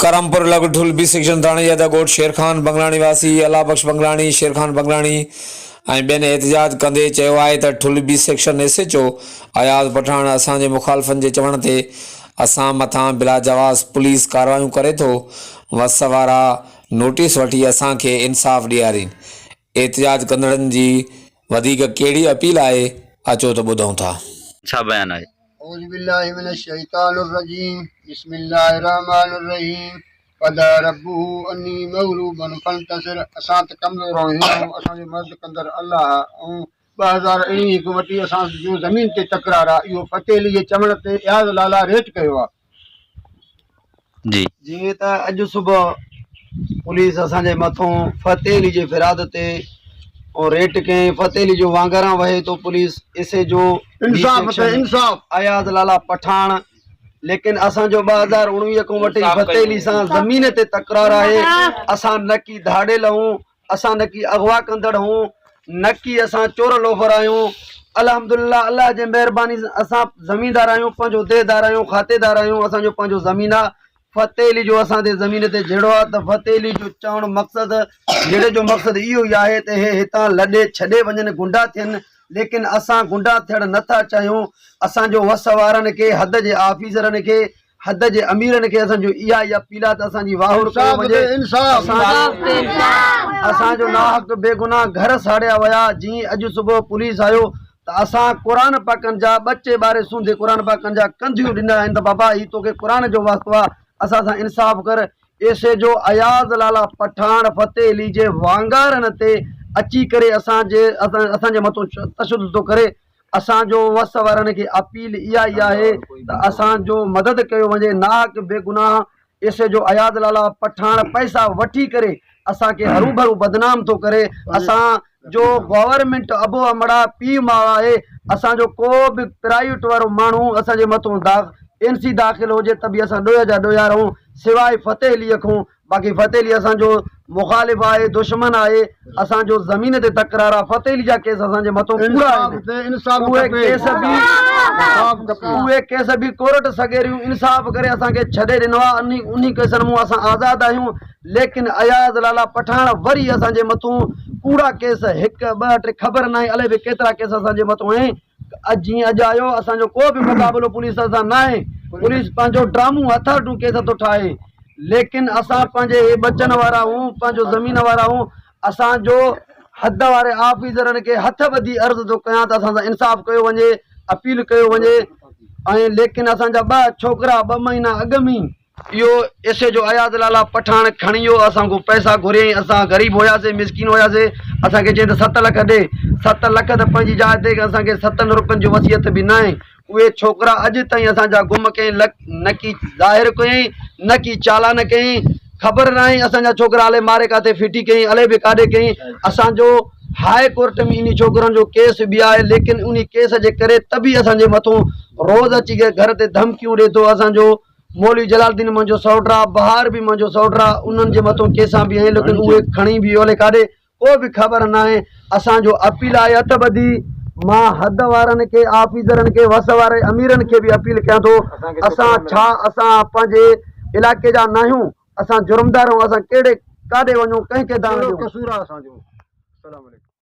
Karampur लगठुल B section थाणे जा गोठ शेर खान बंगलाणी वासी अला बख्श बंगलाणी शेर खान बंगलाणी बेन एहतजाज कंदे चयो आहे त Thul B section SHO Ayaz Pathan असांजे मुखालफ़न जे चवण ते असां मथां बिला जवाज़ पुलिस कार्रवायूं करे थो। वस वारा नोटिस वठी असांखे इंसाफ़ ॾियारीनि। एहतजाज कंदड़नि जी वधीक कहिड़ी अपील आहे, अचो त ॿुधूं था। छा बयान आहे? औज़ुबिल्लाहि मिनश्शैतानिर्रजीम बिस्मिल्लाहिर्रहमानिर्रहीम क़द रब्बुहु अन्नी मग़लूबुन फंतसिर। असां त कमज़ोर आहियूं, असांजो मदद कंदड़ अल्लाह ऐं 2019 खां वठी असां जो ज़मीन ते तकरार आहे, इहो फतेह अली जे चवण ते इयाज़ लाला रेट कयो आहे। जी जीअं त अॼु सुबुह पुलिस असांजे मथां फतेह अली जे फिराद ते और रेट कयईं। फतेह अली जो वांगुरु वहे तो पुलिस SHO इंसाफ़ अयाज़ लाला पठान। लेकिन असांजो 2019 खां वठी फतेह अली सां ज़मीन ते तकरार आहे। असां न की धाड़ेल हूं, असां न की अगवा कंदड़ हूं, न की असां चोर लोफर आहियूं। अल्हम्दुलिल्लाह अल्लाह जे महिरबानी असां ज़मीनदार आहियूं, पंहिंजो देहदार आहियूं, खातेदार आहियूं। असांजो पंहिंजो ज़मीन आहे। फतेह अली जो असांजे ज़मीन ते जहिड़ो आहे त फतेह अली जो चवण मक़सदु जहिड़े जो मक़सदु इहो ई आहे त हे हितां लॾे छॾे वञनि, गुंडा थियनि। लेकिन असां गुंडा थियण नथा चाहियूं। असांजो वस वारनि खे, हद जे ऑफिसरनि खे, हद जे अमीरनि खे असांजो इहा ई अपील आहे त असांजी वाहुर कयो वञे। असांजो नाहक बेगुनाह घर साड़िया विया। जीअं अॼु सुबुह पुलिस आयो त असां क़ुरान पाकनि जा ॿचे ॿारे सूंदे क़ुरान पाकनि जा कंधियूं ॾिना आहिनि त बाबा ही तोखे क़ुरान जो वास्तो आहे, असां सां इंसाफ़ कर। SHO अयाज़ लाला पठान फतेह अली जे वांगारनि ते अची करे असांजे मथां तशद्दुद थो करे। असांजो वस वारनि खे अपील इहा ई आहे त असांजो मदद कयो वञे। नाहक बेगुनाह SHO अयाज़ लाला पठान पैसा वठी करे असांखे हरू भरू बदनाम थो करे। असांजो गवर्नमेंट अबो अमड़ा पीउ माउ आहे। असांजो को बि प्राइवेट वारो माण्हू असांजे मथां NC दाख़िल हुजे त बि असां ॾोह जा ॾोया रहूं, सवाइ फतेह अलीअ खां। बाक़ी फतेह अली असांजो मुखालिफ़ आहे, दुश्मन आहे। असांजो ज़मीन ते तकरार आहे। फतेह अली जा केस असांजे मथां पूरा आहिनि। उहे केस बि कोर्ट सॻेरियूं इंसाफ़ करे असांखे छॾे ॾिनो आहे। उन्ही केसनि मां असां आज़ादु आहियूं। लेकिन अयाज़ लाला पठान वरी असांजे मथां कूड़ा केस 1 2 3 ख़बर न आहे अलाए बि केतिरा केस असांजे मथां आहिनि। जीअं अॼु आयो असांजो को बि मुक़ाबिलो पुलिस सां न आहे। पुलिस पंहिंजो ड्रामो हथाटू केस थो ठाहे। लेकिन असां पंहिंजे बचन वारा हूं, पंहिंजो ज़मीन वारा हूं। असांजो हद वारे ऑफिसरनि खे हथ ॿधी अर्ज़ु थो कयां त असां सां इंसाफ़ कयो वञे, अपील कयो वञे। ऐं लेकिन असांजा 2 छोकिरा 2 महीना अॻु में इहो SHO अयाज़ लाला पठान खणी वियो। असांखो पैसा घुरियईं। असां ग़रीब हुयासीं, मिसकिन हुयासीं। असांखे चई त 7 लख ॾे। 7 लख त पंहिंजी जाइ ते असांखे 7 रुपयनि जो वसियत बि न आहे। उहे छोकिरा अॼु ताईं असांजा गुम कयईं। न की ज़ाहिर कयईं, न की चालान कयईं। ख़बर न आहे असांजा छोकिरा अलाए मारे काथे फिटी कयईं, अलाए बि काॾे कयईं। असांजो हाई कोर्ट में इन छोकिरनि जो केस बि आहे। लेकिन उन केस जे करे त बि असांजे मथां रोज़ अची करे घर ते धमकियूं ॾिए थो। असांजो मौलवी जलालुद्दीन मुंहिंजो सौट आहे, बहार बि मुंहिंजो सौट आहे। उन्हनि जे मथां केसां बि आहिनि, लेकिन उहे खणी बि हले काॾे, को बि ख़बर न आहे। असांजो अपील आहे हथ ॿधी। मां हद वारनि खे, ऑफिसरनि खे, वस वारे अमीरनि खे बि अपील कयां थो। असां पंहिंजे इलाइक़े जा न आहियूं। असां जुर्मदार आहियूं। असां काॾे वञूं, कंहिंखे दान ॾियूं।